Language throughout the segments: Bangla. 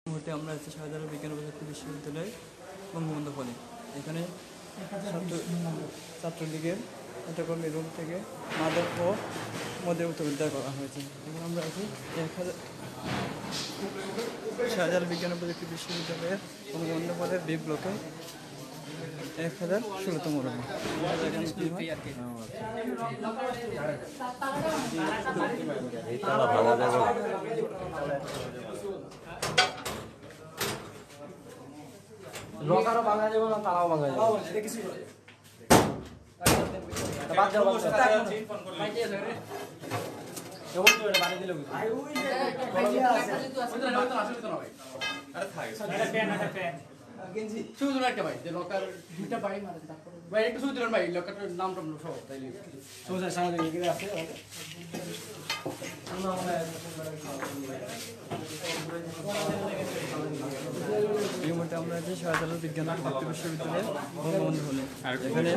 মুহূর্তে আমরা আছি শাহজালাল বিজ্ঞান ও প্রযুক্তি বিশ্ববিদ্যালয় বঙ্গবন্ধু হলে। এখানে ছাত্রলীগের নেতাকর্মী রুম থেকে মাদক ও মদের বোতল উদ্ধার করা হয়েছে। এখন আমরা আছি শাহজালাল বিজ্ঞান ও প্রযুক্তি বিশ্ববিদ্যালয়ের বঙ্গবন্ধু হলের বি ব্লকে 1016তম রুমে। লকারও ভাঙা যাবে না, তালাও ভাঙা যাবে। বাদ যাও, বাদ এই মুহূর্তে আমরা আছি শাহজালাল বিজ্ঞান ও প্রযুক্তি বিশ্ববিদ্যালয়ের বঙ্গবন্ধু হলে। এখানে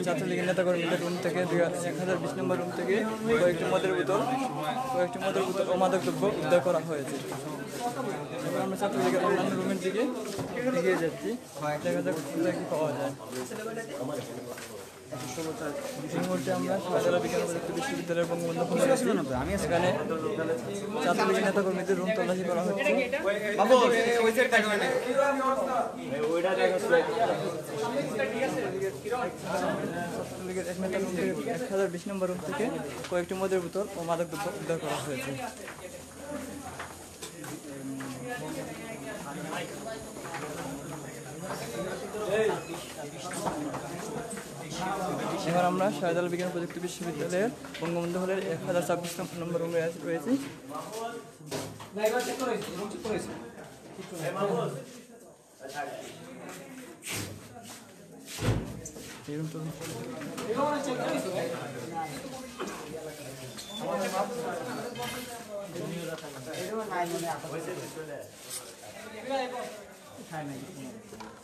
ছাত্রলীগের নেতাকর্মীদের রুম থেকে 1020 নম্বর রুম থেকে কয়েকটি মদের বোতল ও মাদক দ্রব্য উদ্ধার করা হয়েছে। এবার আমরা ছাত্রলীগের অন্যান্য রুমের দিকে এগিয়ে যাচ্ছি, দেখা যাক কি পাওয়া যায়। এই মুহূর্তে আমরা শাহজালাল বিজ্ঞান ও প্রযুক্তি বিশ্ববিদ্যালয়ের বঙ্গবন্ধু হলে এখানে ছাত্রলীগের নেতাকর্মীদের রুম তল্লাশি করা হচ্ছে। ছাত্রলীগের এক নেতার রুম থেকে 1020 নম্বর রুম থেকে কয়েকটি মদের বোতল ও মাদক দ্রব্য উদ্ধার করা হয়েছে। এবার আমরা শাহজালাল বিজ্ঞান প্রযুক্তি বিশ্ববিদ্যালয়ের বঙ্গবন্ধু হলের 1026 নম্বর রুমে রয়েছি।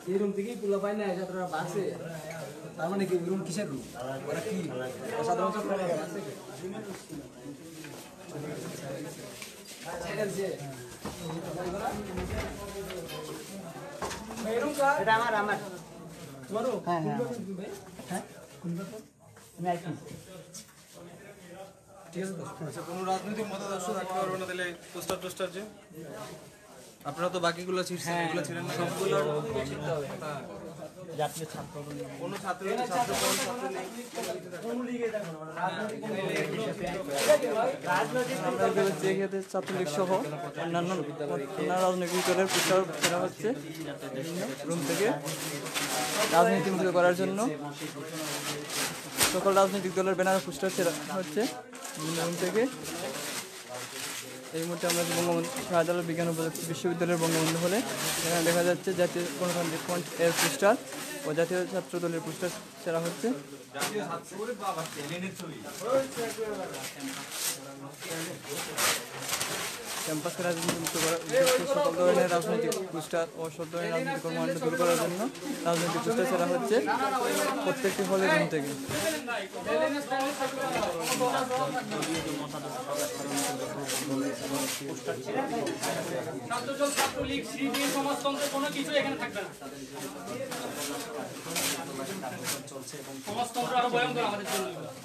এই রুম থেকেই পুলা পাই না, ছাত্ররা বাসে। তার মানে কি রুম কিসের রুম? ওরা কি সাধারণ ছাত্ররা বাসে? এটা আমার তোমারও? হ্যাঁ হ্যাঁ হ্যাঁ, ঠিক আছে। আচ্ছা, কোনো রাজনৈতিক মতাদর্শ থাকতে পারবে না তাহলে পোস্টার যে আপনারা তো বাকিগুলো ছিলেন এগুলো ছিলেন না, সবগুলো কোনো ছাত্র ছাত্রলীগ সহ অন্যান্য রাজনৈতিক দলের প্রচার করা হচ্ছে রুম থেকে রাজনীতি মুক্ত করার জন্য। সকল রাজনৈতিক দলের ব্যানার পোস্টার হচ্ছে রুম থেকে। এই মুহূর্তে আমরা বঙ্গবন্ধু শাহজালাল বিজ্ঞান ও প্রযুক্তি বিশ্ববিদ্যালয়ের বঙ্গবন্ধু হলে এখানে দেখা যাচ্ছে জাতীয় গণতান্ত্রিক ফ্রন্ট এর পোস্টার ও জাতীয় ছাত্র দলের পোস্টার ছেড়া হচ্ছে। ক্যাম্পাসকে রাজনীতিমুক্ত করার উদ্দেশ্যে সকল ধরনের রাজনৈতিক পোস্টার ও সব ধরনের রাজনৈতিক কর্মকাণ্ড দূর করার জন্য রাজনৈতিক পোস্টার ছেড়া হচ্ছে প্রত্যেকটি হলের রুম থেকে।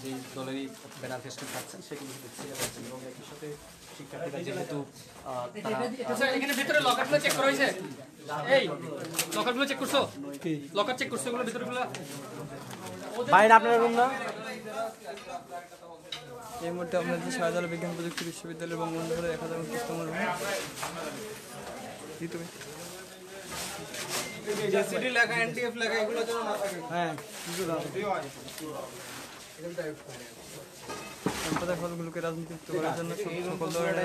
যে দলেরই ব্যানার ফেস্টুন থাকছেন সেগুলো দেখছি এবং একই সাথে শিক্ষার্থীরা যেহেতু এখানে ভিতরে লকারগুলো চেক করা হয়েছে, এই লকারগুলো চেক করছো? কি লকার চেক করছো? এগুলো ভিতরগুলো বাইরে আপনার রুম না? এই মুহূর্তে আমরা যে শাহজালাল বিজ্ঞান প্রযুক্তি বিশ্ববিদ্যালয়ের বঙ্গবন্ধু হলে 1025তম রুমে। জেসিডি লেখা, এনটিএফ লেখা এগুলো যেন না থাকে। হ্যাঁ, সম্প্রদায় ফলগুলোকে রাজনীতিমুক্ত করার জন্য সকল ধরনের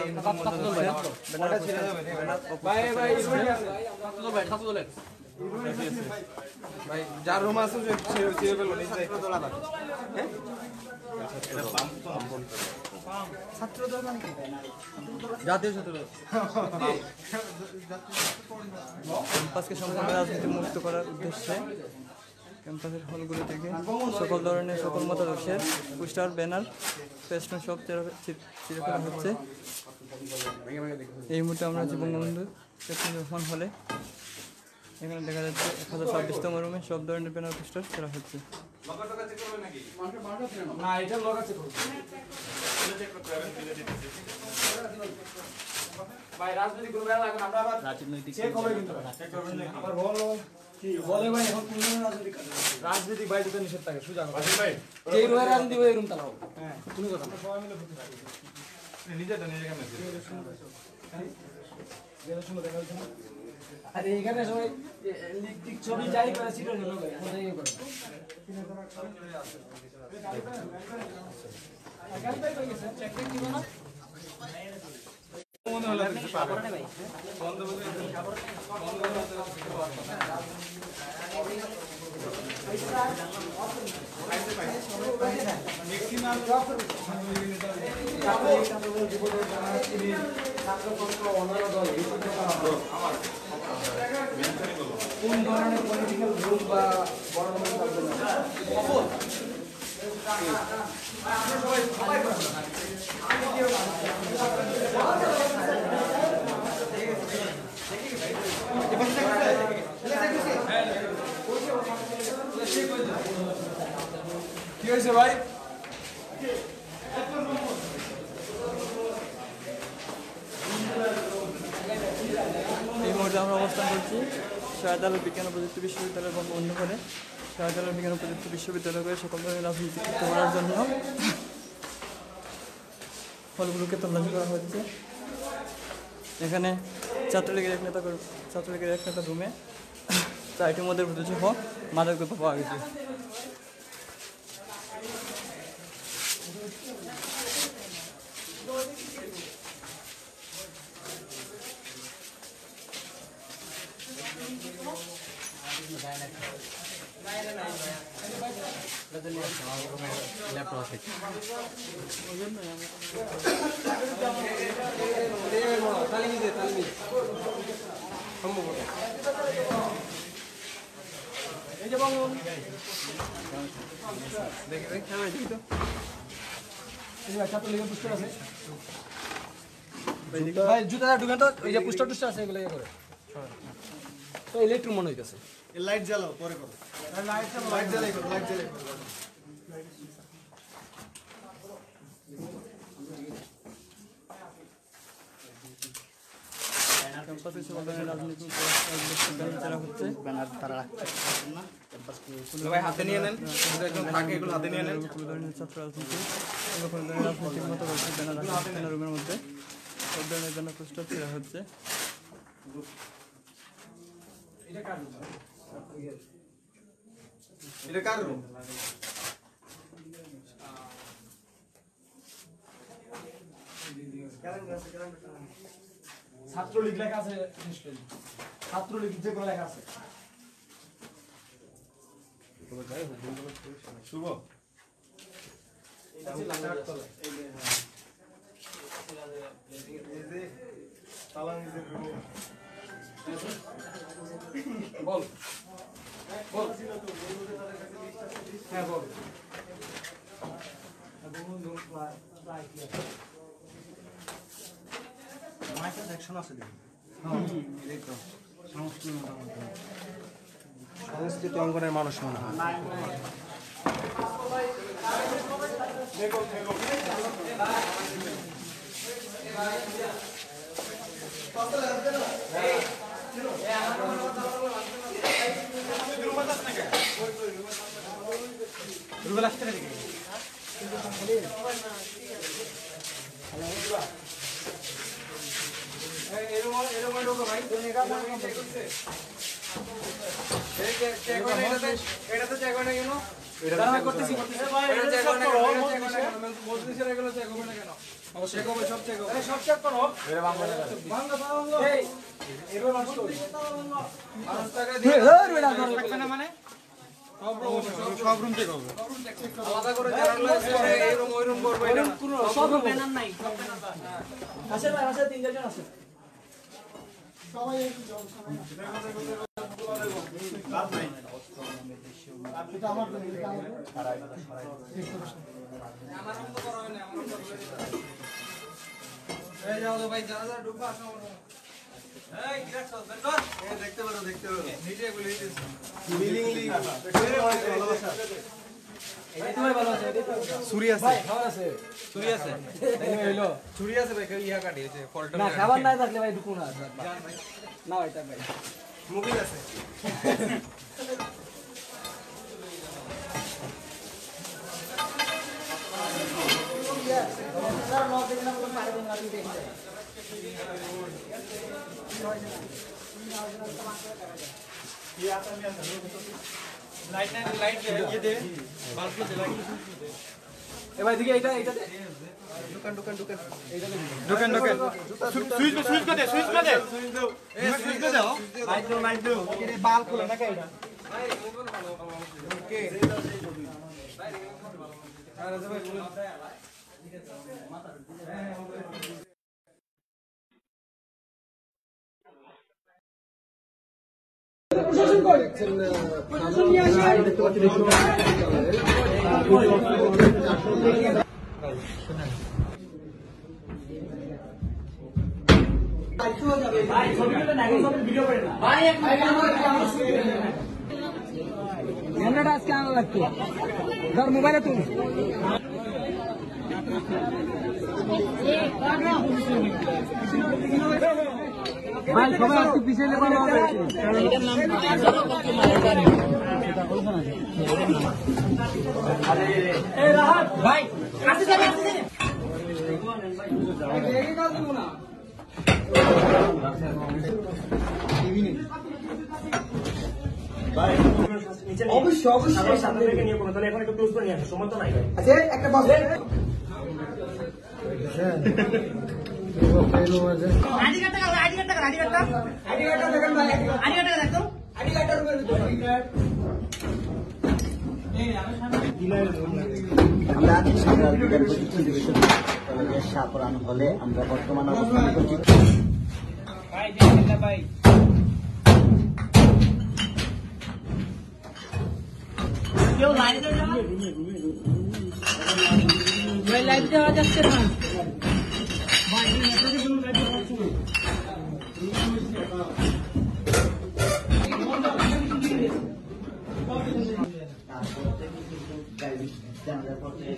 ভাই যার রুম আছে সে বলুন ছাত্রদল মানে কি? জাতীয় ছাত্র ক্যাম্পাসকে সম্পূর্ণ রাজনীতি মুক্ত করার উদ্দেশ্যে ক্যাম্পাসের হলগুলো থেকে সকল মতাদর্শের পোস্টার, ব্যানার, ফেস্টুন সব চির করা হচ্ছে। এই মুহূর্তে আমরা আছি বঙ্গবন্ধু ক্যাপ্টেন রহমান হলে। এখানে দেখা যাচ্ছে 1026তম রুমে সব ধরনের ব্যানার, পোস্টার করা হচ্ছে। না এটা লক আছে ভাই রাজনৈতিক গ্রুপ এর লাগবে আমরা আবার রাজনৈতিক চেক হবে কিন্তু চেক করবেন নাকি আবার বলো কি বলে ভাই এখন কোন রাজনৈতিক ভাই দিতে নিষেধ থাকে সুজা কথা ভাই যেই রুমে রাজনীতি ওই রুম তালাও হ্যাঁ কোনো কথা না সবাই মিলে করতে পারি নিজেটা নিজে কেন শুনো দেখা হচ্ছে না আরে এখানে সবাই লিক ছবি যাই করে ছিল না লোক কোথায় করে আগাল ভাই কই গেছে চেক করে দিও না মনে হলো পাবো না ভাই বন্ধ বলে কোন ধরনের পলিটিক্যাল গ্রুপ বা বড় কি হয়েছে ভাই এই মুহূর্তে আমরা অবস্থান করছি শাহজালাল বিজ্ঞান ও প্রযুক্তি বিশ্ববিদ্যালয়ের বঙ্গবন্ধু হলে। শাহজালাল বিজ্ঞান ও প্রযুক্তি বিশ্ববিদ্যালয় করে সকল ধরনের রাজনীতি মুক্ত করার জন্য হলগুলোকে তল্লাশি করা হচ্ছে। এখানে ছাত্রলীগের এক নেতা রুমে 4টির মধ্যে প্রতিষ্ঠা মাদক দ্রব্য পাওয়া গেছে। ভাই জুতা ঢুকেন তো ওই যে পুস্টার টুস্টার আছে এগুলো করে তো ইলেকট্রিক মনে হইতেছে লাইট জ্বালাও পরে করো লাইট জ্বালাই করো লাইট জ্বালাই করো ক্যাম্পাসে সকল ধরনের রাজনীতি যারা হচ্ছে ব্যানার তারা রাখতে পারছেন না ভাই হাতে নিয়ে নেন একদম থাকে এগুলো হাতে নিয়ে নেন কোনো ধরনের ছাত্র রাজনীতি কোনো ধরনের রাজনীতির মতো রয়েছে ব্যানার রুমের মধ্যে সব ধরনের ব্যানার পোস্টার করা হচ্ছে। এটা কার রুম ছাত্রলীগ লেখা আছে ছাত্রলীগ যে কোনো লেখা আছে শুভ বল বল হ্যাঁ বল মাইকেল জ্যাকসন আছে দেখুন সংস্কৃতি অঙ্গনের মানুষ মনে হয় সব রুম চেক হবে আলাদা করে এই রুম ওই রুম করবো সব ব্যানার নাই আছে ভাই আছে 3-4 জন আছে খাবার নাই থাকলে ভাই ঢুকুন না ভাই ভাই মোবাইল আছে ভাই দিকে এইটা এইটা বাল খুলে না কেন আজকে আনা লাগতো ধর মোবাইলে তুমি ভাই সবাই একটু পিছিয়ে নেবার হবে ভাই আসতে যাবে অবশ্যই অবশ্যই সামনে থেকে নিয়ে কোনো তাহলে এখন একটু ক্লোজ করে নিয়ে আসো সময় তো নাই আচ্ছা একটা বস আইডি কার্ডটা দেখেন ভাই আইডি কার্ডটা দেখো আইডি কার্ডটার উপরে আমরা আজকে সাধারণ সাপরান হলে আমরা বর্তমান অবস্থান করছি ভাই কেউ লাইভে লাইভ দেওয়া যাচ্ছে না ভাই মেসেজে কোনো লাইভ দেওয়া হচ্ছে না জানার পর থেকে